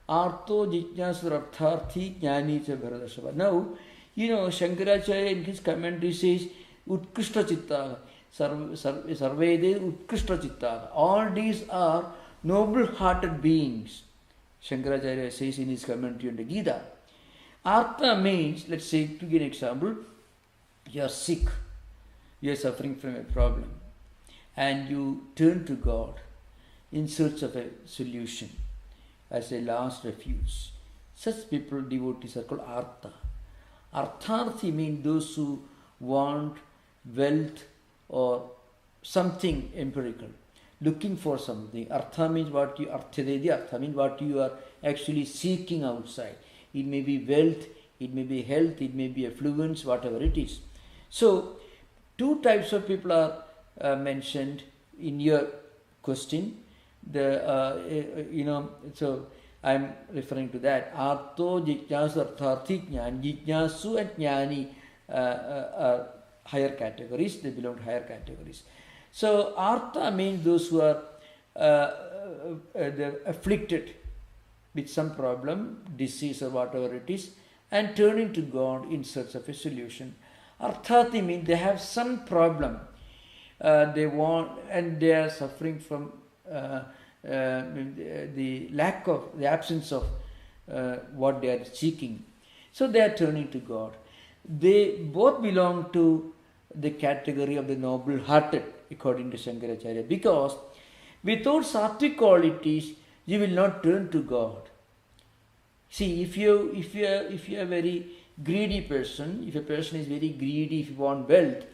Artho Jijnasarartharthi Jnani cha Bharadashava. Now, Shankaracharya in his commentary says, Utkrishta Chitta, Sarvede Utkrishta Chitta. All these are noble-hearted beings. Shankaracharya says in his commentary on the Gita. Artha means, let's say, to give an example, you are sick, you are suffering from a problem, and you turn to God in search of a solution as a last refuge. Such people, devotees, are called Artha. Artharthi means those who want wealth or something empirical, looking for something. Artha means what you Artha means what you are actually seeking outside. It may be wealth, it may be health, it may be affluence, whatever it is. So, two types of people are mentioned in your question. So I am referring to that. Artho, Jijnasu, Artharthi, Jnani. Jijnasu and Jnani are higher categories. They belong to higher categories. So, Artha means those who are afflicted with some problem, disease or whatever it is, and turning to God in search of a solution. Arthati means they have some problem they want, and they are suffering from the absence of what they are seeking. So they are turning to God. They both belong to the category of the noble-hearted, according to Shankaracharya, because without sattvic qualities, you will not turn to God. See, if you are a very greedy person, if a person is very greedy, if you want wealth,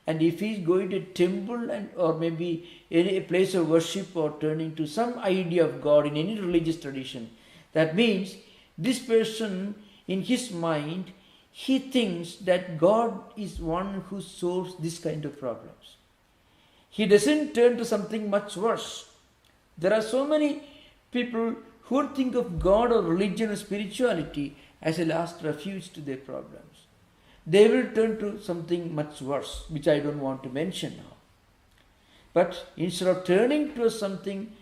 and if he is going to a temple or maybe a place of worship or turning to some idea of God in any religious tradition, that means this person, in his mind, he thinks that God is one who solves this kind of problems. He doesn't turn to something much worse. There are so many people who think of God or religion or spirituality as a last refuge to their problems. They will turn to something much worse, which I don't want to mention now. But instead of turning to something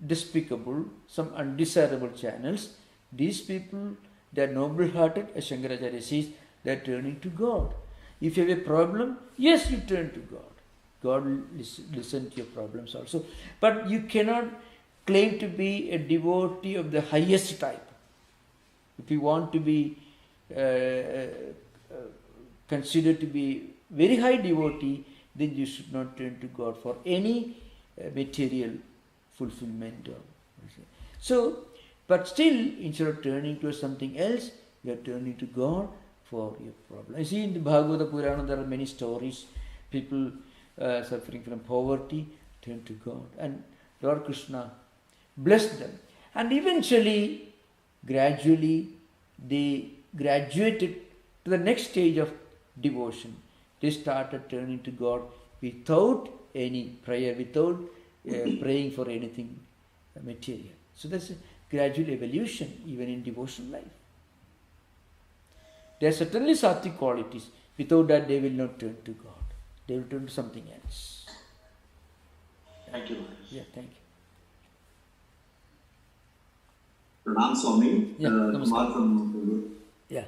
despicable, some undesirable channels, these people, they are noble-hearted, as Shankaracharya says, they are turning to God. If you have a problem, yes, you turn to God. God will listen to your problems also. But you cannot claim to be a devotee of the highest type. If you want to be considered to be very high devotee, then you should not turn to God for any material fulfillment. So, but still, instead of turning to something else, you are turning to God for your problem. You see, in the Bhagavata Purana, there are many stories. People suffering from poverty turn to God, and Lord Krishna blessed them. And eventually, gradually, they graduated to the next stage of devotion. They started turning to God without any prayer, without praying for anything material. So that's a gradual evolution even in devotional life. There are certainly sattvic qualities. Without that, they will not turn to God. They will turn to something else. Thank you. Yeah, thank you. Pranam Swami. Yeah, Kumar from yeah.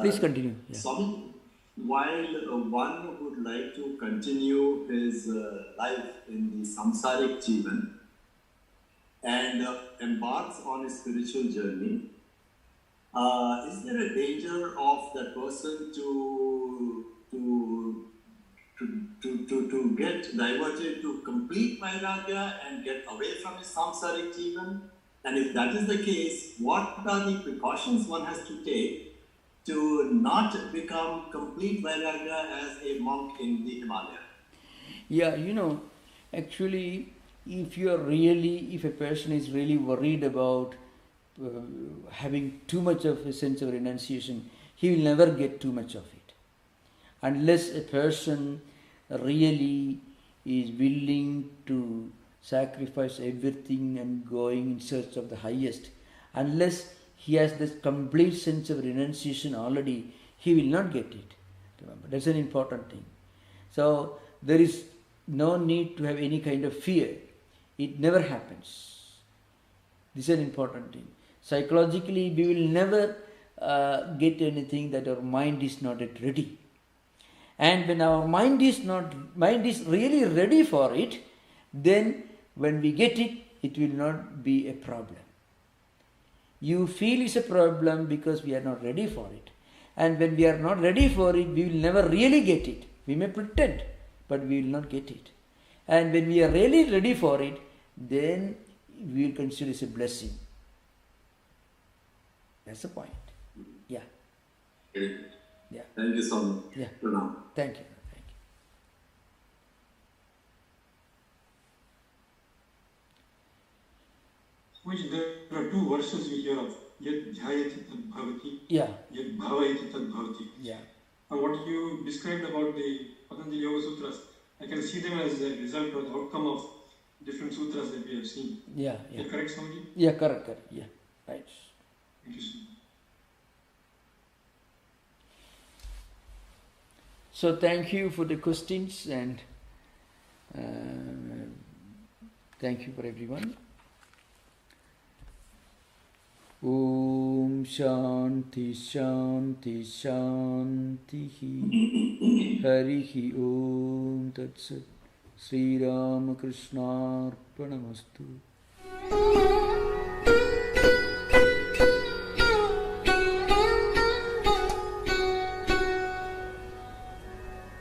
Please continue. Yeah. Swami, while one would like to continue his life in the samsaric jivan and embarks on a spiritual journey, is there a danger of that person to get diverted to complete vairagya and get away from his samsaric jivan? And if that is the case, what are the precautions one has to take to not become complete vairagya as a monk in the Himalaya? Yeah, actually, if a person is really worried about having too much of a sense of renunciation, he will never get too much of it. Unless a person really is willing to sacrifice everything and going in search of the highest, unless he has this complete sense of renunciation already, he will not get it. Remember, that's an important thing. So there is no need to have any kind of fear. It never happens. This is an important thing. Psychologically, we will never get anything that our mind is not yet ready. And when our mind is really ready for it, then when we get it, it will not be a problem. You feel it's a problem because we are not ready for it. And when we are not ready for it, we will never really get it. We may pretend, but we will not get it. And when we are really ready for it, then we will consider it a blessing. That's the point. Yeah. Great. Yeah. Thank you so much. Yeah. Pranam. Thank you. Thank you. Which there are two verses we hear of. Yad dhyayati tad bhavati. Yeah. Yad bhavayati tad bhavati. Yeah. And what you described about the Patanjali Yoga Sutras, I can see them as a result or the outcome of different sutras that we have seen. Yeah. Is that correct, Swamiji? Yeah, correct. Yeah. Right. Thank you, sir. So thank you for the questions and thank you for everyone. Om Shanti Shanti Shanti Harihi Om Tat Sat Sri Ramakrishna Arpanamastu.